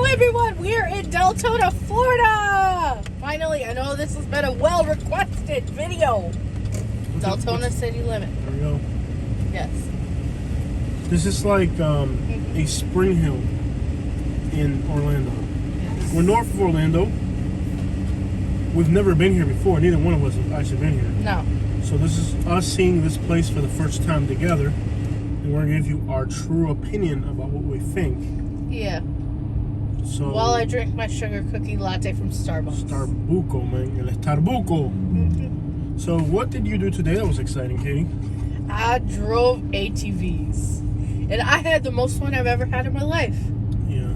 everyone, we're in Deltona, Florida! Finally, I know this has been a well-requested video. Deltona city limit. There we go. Yes. This is like a Spring Hill in Orlando. Yes. We're north of Orlando. We've never been here before. Neither one of us have actually been here. No. So this is us seeing this place for the first time together. And we're going to give you our true opinion about what we think. Yeah. So, while I drink my sugar cookie latte from Starbucks. Starbuco, man. El Starbuco. Mm-hmm. So what did you do today that was exciting, Katie? I drove ATVs. And I had the most fun I've ever had in my life. Yeah.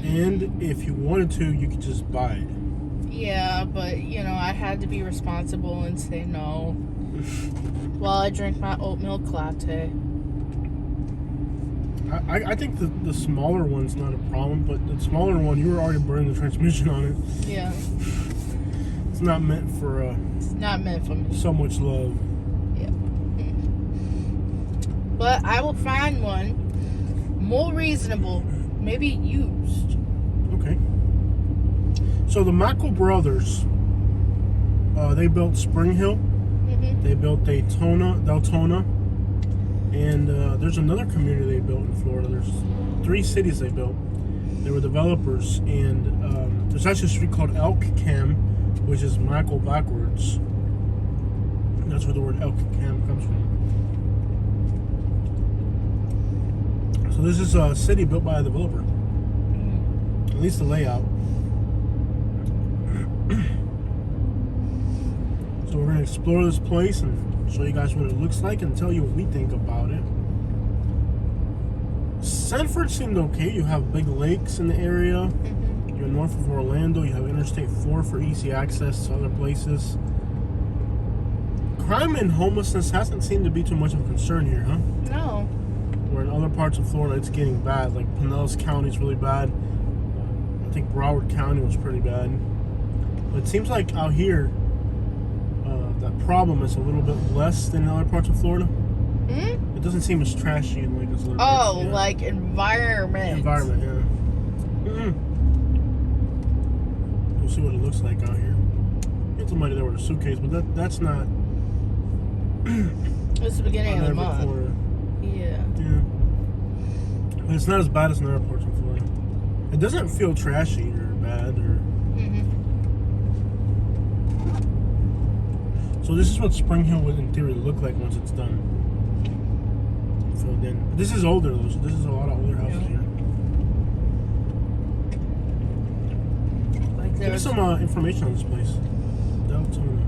And if you wanted to, you could just buy it. Yeah, but, you know, I had to be responsible and say no while I drink my oat milk latte. I think the smaller one's not a problem, but the smaller one, you were already burning the transmission on it. Yeah. It's not meant for it's not meant for me. So much love. Yeah. But I will find one more reasonable, maybe used. Okay. So the Michael brothers, they built Spring Hill. Mm-hmm. They built Deltona. And there's another community they built in Florida. There's 3 cities they built. They were developers, and there's actually a street called Elk Cam, which is Michael backwards. And that's where the word Elk Cam comes from. So this is a city built by a developer. At least the layout. So we're going to explore this place and show you guys what it looks like and tell you what we think about it. Sanford seemed okay. You have big lakes in the area. Mm-hmm. You're north of Orlando. You have Interstate 4 for easy access to other places. Crime and homelessness hasn't seemed to be too much of a concern here, huh? No. Where in other parts of Florida it's getting bad. Like Pinellas County is really bad. I think Broward County was pretty bad. But it seems like out here, that problem is a little bit less than in other parts of Florida. Mm-hmm. It doesn't seem as trashy like as other parts. Oh, like environment. Environment, yeah. Mm-hmm. We'll see what it looks like out here. Get somebody there with a suitcase, but that's not. It's the beginning of the month. Yeah. But it's not as bad as in other parts of Florida. It doesn't feel trashy or bad or. So this is what Spring Hill would in theory look like once it's done. So then, this is older though, so this is a lot of older houses here. Like give us some information on this place. Deltona.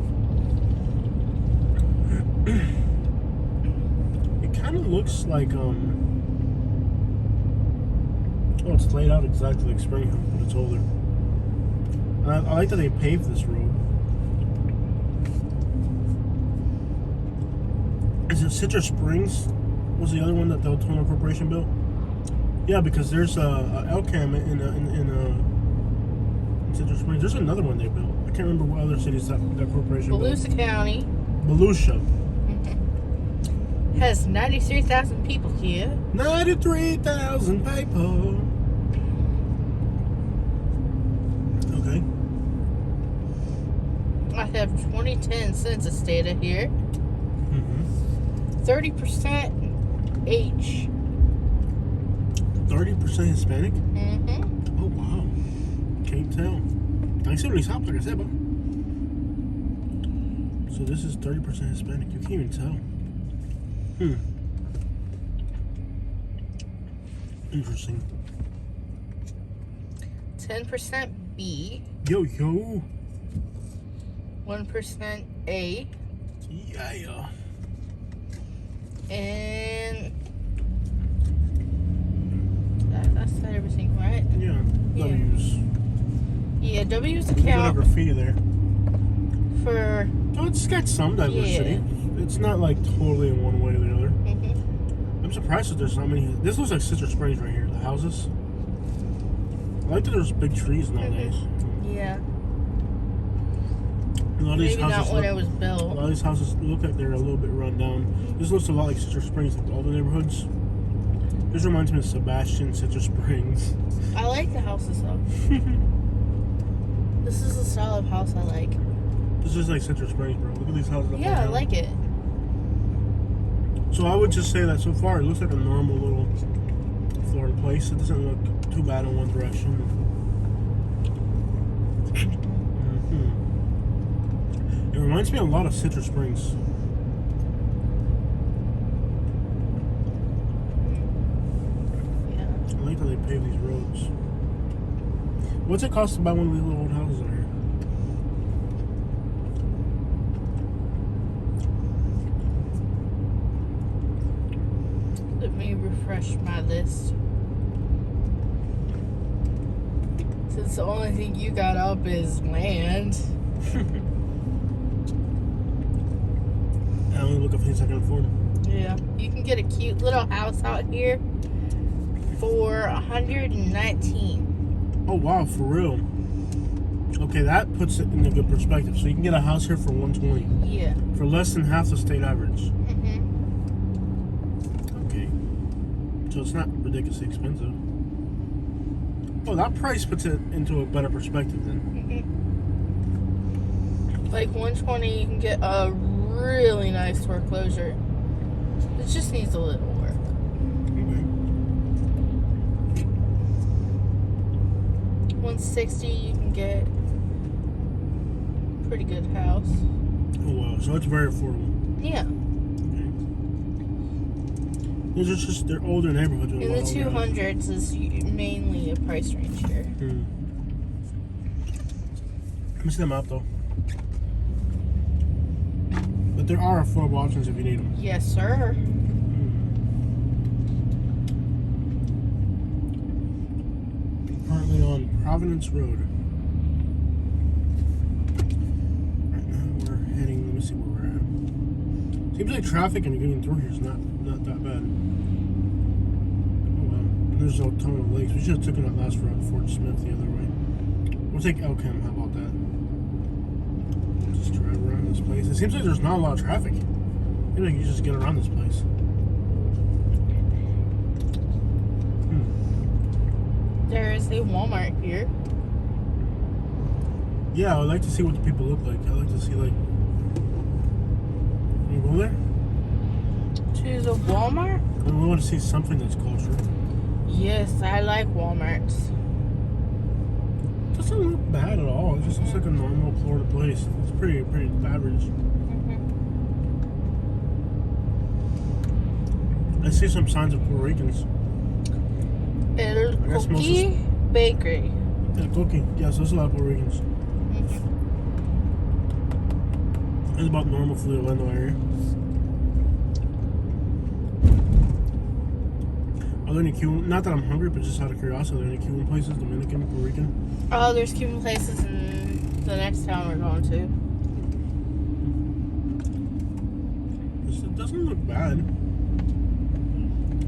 It kind of looks like oh, it's laid out exactly like Spring Hill, but it's older. I like that they paved this road. Is it Citrus Springs? Was the other one that Deltona Corporation built? Yeah, because there's a Elkham in Citrus Springs. There's another one they built. I can't remember what other cities that corporation built. Volusia County. Volusia. Mm-hmm. Has 93,000 people here. 93,000 people. Okay. I have 2010 census data here. 30% H. 30% Hispanic? Mm-hmm. Oh, wow. Can't tell. So this is 30% Hispanic. You can't even tell. Interesting. 10% B. Yo. 1% A. Yeah. And that's everything, right? Yeah. W's. Yeah, W's There's a bit of account graffiti there. for. Oh, it's got some diversity. Yeah. It's not like totally in one way or the other. Mm-hmm. I'm surprised that there's not many. This looks like Citrus Springs right here. The houses. I like that there's big trees nowadays. Mm-hmm. Yeah. A lot of these Maybe houses not when it was built. A lot of these houses look like they're a little bit run down. This looks a lot like Citrus Springs, like all the neighborhoods. This reminds me of Sebastian, Citrus Springs. I like the houses though. This is the style of house I like. This is like Citrus Springs, bro. Look at these houses. Yeah, I like it. So I would just say that so far it looks like a normal little Florida place. It doesn't look too bad in one direction. It reminds me a lot of Citrus Springs. Yeah. I like how they pave these roads. What's it cost to buy one of these little old houses in here? Let me refresh my list. Since the only thing you got up is land. I only look up things I can afford. Yeah. You can get a cute little house out here for $119. Oh wow, for real. Okay, that puts it in a good perspective. So you can get a house here for $120 Yeah. for less than half the state average. Okay, so it's not ridiculously expensive. Oh, that price puts it into a better perspective then. Like $120, you can get a really nice foreclosure. It just needs a little work. Okay. $160, you can get a pretty good house. Oh wow, so it's very affordable. Yeah. Okay. These are just, they're older neighborhoods. In the 200s is mainly a price range here. Let me see the map though. But there are affordable options if you need them. Yes, sir. Currently on Providence Road. Right now we're heading, let me see where we're at. Seems like traffic and getting through here is not that bad. Oh wow. And there's Deltona Lakes. We should have taken that last route, Fort Smith, the other way. We'll take Elkham, how about that? Just drive around this place. It seems like there's not a lot of traffic. Seems like you just get around this place. There is a Walmart here. Yeah, I would like to see what the people look like. I like to see, like... Can you go there? To the Walmart? I want to see something that's cultural. Yes, I like Walmarts. Doesn't look bad at all. It just looks like a normal Florida place. It's pretty average. I see some signs of Puerto Ricans. El guess most Cookie Bakery. Yeah, cookie. Yeah, so there's a lot of Puerto Ricans. It's about normal for the Orlando area. Are there any Cuban? Not that I'm hungry, but just out of curiosity, are there any Cuban places? Dominican, Puerto Rican? Oh, there's Cuban places in the next town we're going to. It doesn't look bad.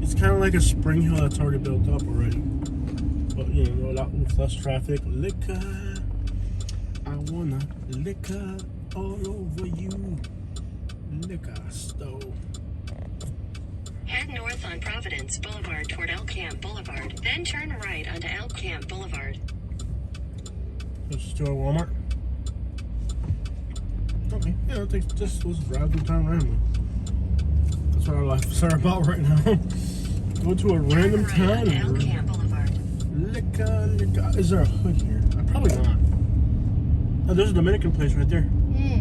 It's kind of like a spring hill that's already built up already. But, you know, a lot with less traffic. Liquor. I wanna liquor all over you. Liquor stove. Head north on Providence Boulevard toward Elk Camp Boulevard, then turn right onto Elk Camp Boulevard. Let's just do a Walmart. Okay, yeah, let's drive through town randomly. That's what our lives are about right now. Go to a random Turn right town onto Elk and Camp Boulevard. liquor. Is there a hood here? Probably not. Oh, there's a Dominican place right there.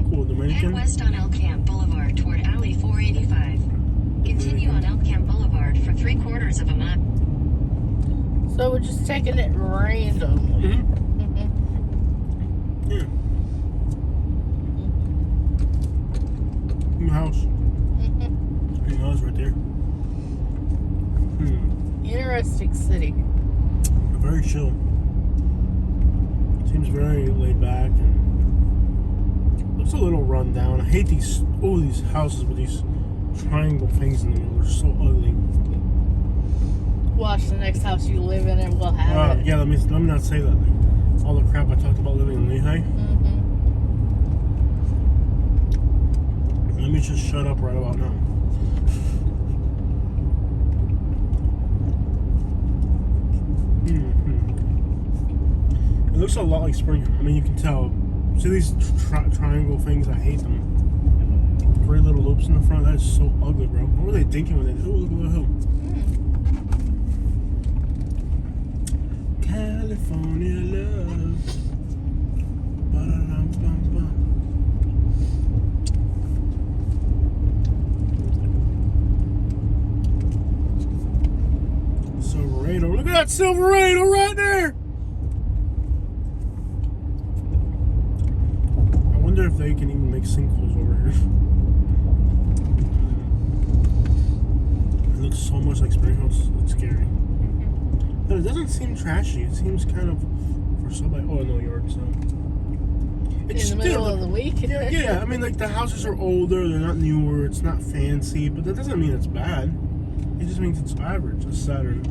Cool, Head Dominican. west on Elk Camp Boulevard toward Alley 485. Continue on Elk Camp Boulevard for 3/4 of a mile. So we're just taking it randomly. Yeah. New house. New house right there. Interesting city. Very chill. Seems very laid back and looks a little run down. I hate these houses with these triangle things in the middle. They're so ugly. Watch the next house you live in and we'll have it. Yeah, let me not say that. Like, all the crap I talked about living in Lehigh. Let me just shut up right about now. It looks a lot like Spring Hill. I mean, you can tell. See these triangle things? I hate them. 3 little loops in the front. That is so ugly, bro. What were they thinking when they did? Oh, look at the hill. California love. Ba-da-dum-bum-bum. Silverado. Look at that Silverado right there. I wonder if they can even make sinkholes over here. It looks so much like Spring Hill. It's scary. But it doesn't seem trashy. It seems kind of for somebody. Oh no, yard sale. It's in the middle of the week. Yeah. I mean, like the houses are older. They're not newer. It's not fancy, but that doesn't mean it's bad. It just means it's average. It's Saturn.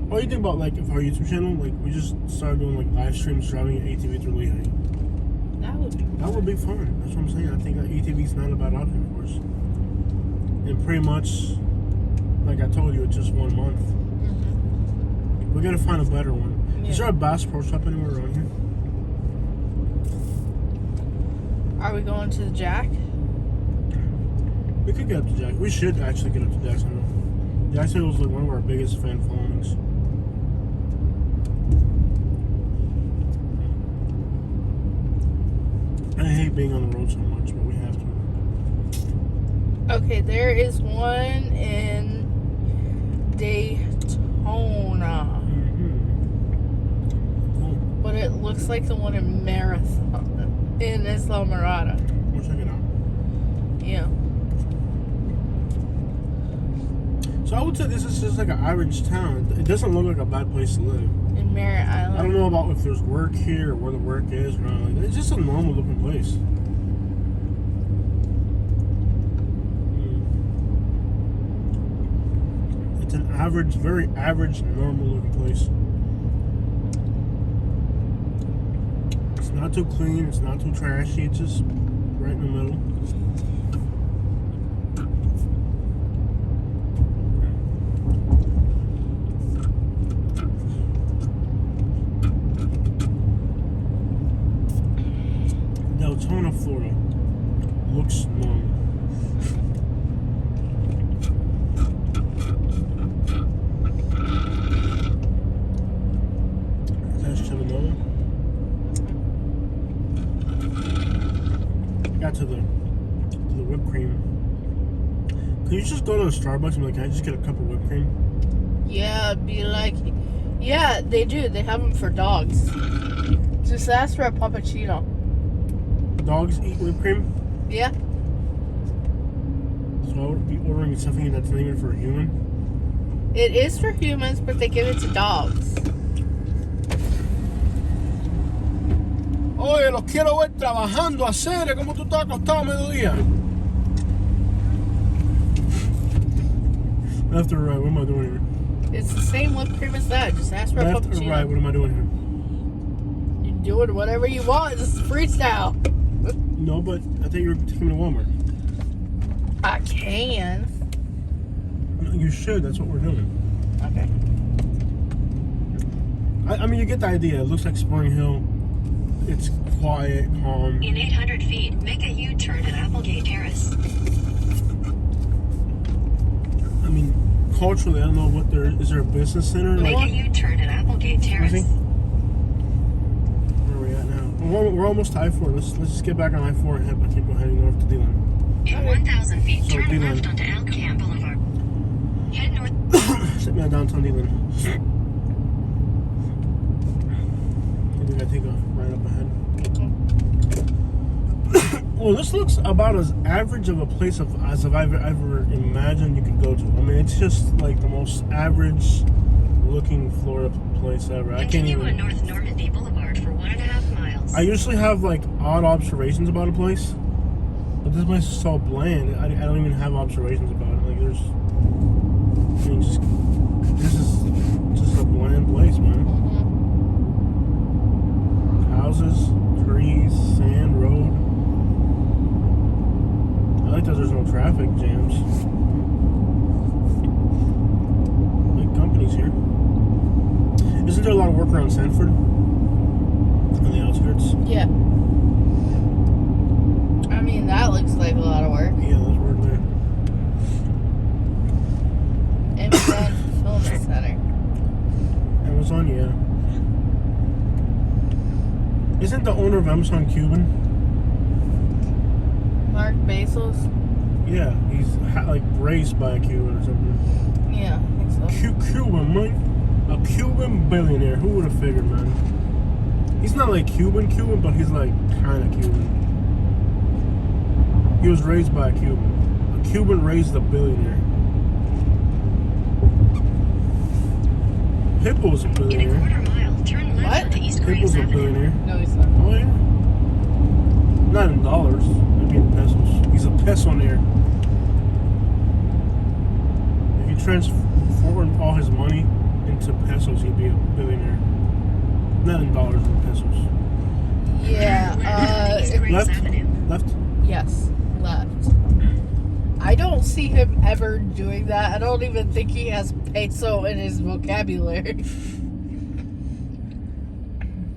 What do you think about like if our YouTube channel, like we just started doing like live streams driving an ATV through Lehigh? That would be fun. That's what I'm saying. I think that ATV is not a bad option for us. And pretty much, like I told you, it's just 1 month. Mm-hmm. We gotta find a better one. Yeah. Is there a Bass Pro Shop anywhere around here? Are we going to the Jack? We could get up to Jack. We should actually get up to Jacksonville. Jacksonville was like one of our biggest fan followings. I hate being on the road so much, but we have to. Okay, there is one in Deltona. Cool. But it looks like the one in Marathon in Isla Mirada. We'll check it out. Yeah. So I would say this is just like an average town. It doesn't look like a bad place to live. In Merritt Island. I don't know about if there's work here or where the work is or not. It's just a normal looking place. It's an average, very average, normal looking place. It's not too clean, it's not too trashy, it's just right in the middle. Deltona, Florida. Looks normal. That's Cheminova. Got to the whipped cream. Can you just go to a Starbucks and be like, can I just get a cup of whipped cream? Yeah, be like, yeah, they do. They have them for dogs. Just ask for a puppuccino. Dogs eat whipped cream? Yeah. So I would be ordering something that's not even for a human? It is for humans, but they give it to dogs. Oye, los quiero ver trabajando a serio, como tú estás acostado a mediodía. Left or right, what am I doing here? It's the same whipped cream as that. Just ask for a Left or puppuccino. right, what am I doing here? You do it whatever you want. This is freestyle. No, but I think you're taking me to Walmart. I can. No, you should, that's what we're doing. Okay. I mean, you get the idea. It looks like Spring Hill. It's quiet, calm. In 800 feet, make a U-turn at Applegate Terrace. I mean, culturally, I don't know what there is. There a business center? Make Like, a U-turn at Applegate Terrace. where are we at now? We're almost to I-4. Let's just get back on I-4 and keep heading north to D-Line. In 1,000 feet, So, turn D-Line. left onto Elk Camp Boulevard. Head north. Set me on downtown D-Line. I think I take a right up ahead. Well, this looks about as average of a place as I've ever imagined you could go to. I mean, it's just like the most average looking Florida place ever. I can't Continue on even. North Normandy Boulevard for 1.5 miles. I usually have like odd observations about a place, but this place is so bland. I don't even have observations about it. Like there's, I mean, this is just a bland place, man. counties here. Isn't there a lot of work around Sanford? On the outskirts? Yeah. I mean, that looks like a lot of work. Yeah, there's work there. Amazon Fulfillment Center. Amazon, yeah. Isn't the owner of Amazon Cuban? Mark Bezos? Yeah, he's like raised by a Cuban or something. Yeah, I think so. Cuban, man. A Cuban billionaire. Who would have figured, man? He's not like Cuban, but he's like kind of Cuban. He was raised by a Cuban. A Cuban raised a billionaire. Hippo's a In a billionaire. quarter mile, turn left What? onto East Hippo's Grace a Avenue. billionaire. No, he's not. Oh yeah. Not in dollars. Maybe in pesos. He's a pesonaire. If you transform all his money into pesos, he'd be a billionaire. Not in dollars, in pesos. Yeah, East Grace Left? Avenue. Left? yes, left. I don't see him ever doing that. I don't even think he has peso in his vocabulary.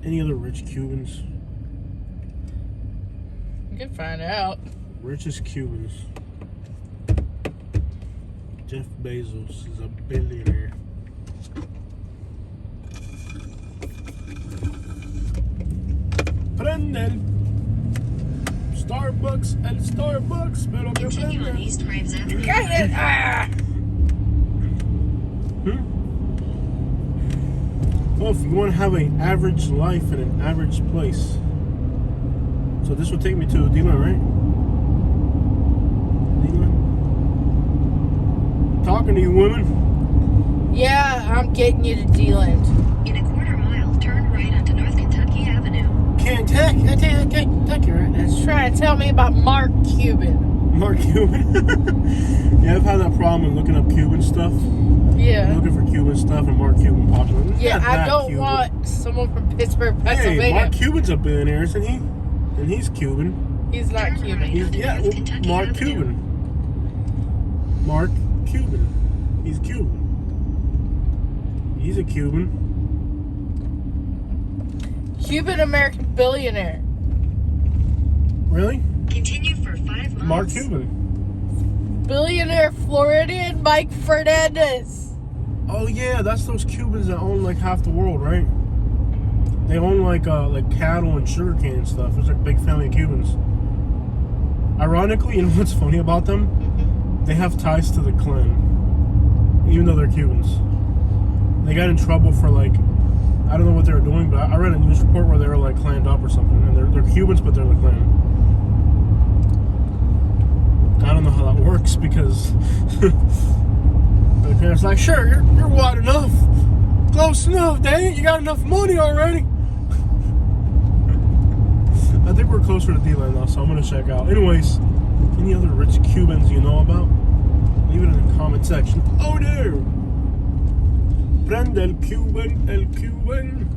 Any other rich Cubans? You can find out. Richest Cubans. Jeff Bezos is a billionaire. Prende Starbucks and Starbucks, pero que Continue on prende. East Graves Avenue. Well, if you want to have an average life in an average place, so this will take me to D-Line, right? D-Line. Talking to you, women. Yeah, I'm getting you to D-Land. In a quarter mile, turn right onto North Kentucky Avenue. Kentucky, right? That's Trying to tell me about Mark Cuban. Mark Cuban. Yeah, I've had that problem with looking up Cuban stuff. I'm Yeah. looking for Cuban stuff and Mark Cuban pops up. It's Yeah, not I that don't Cuban. want someone from Pittsburgh, Hey, Pennsylvania. Mark Cuban's a billionaire, isn't he? And he's Cuban. He's not Cuban. He's well, Kentucky Mark Avenue. Cuban. Mark Cuban. He's Cuban. He's a Cuban. Cuban American billionaire. Really? Continue for 5 miles. Mark Cuban. Billionaire Floridian Mike Fernandez. Oh yeah, that's those Cubans that own like half the world, right? They own like cattle and sugarcane and stuff. There's like a big family of Cubans. Ironically, you know what's funny about them? They have ties to the Klan, even though they're Cubans. They got in trouble for like, I don't know what they were doing, but I read a news report where they were like claned up or something, and they're Cubans, but they're the Klan. I don't know how that works because the parents like, sure, you're wide enough, close enough, dang it, you got enough money already. I think we're closer to D-Line now, so I'm gonna check out. Anyways, any other rich Cubans you know about? Leave it in the comment section. Oh there! Prende el Cuban, el Cuban.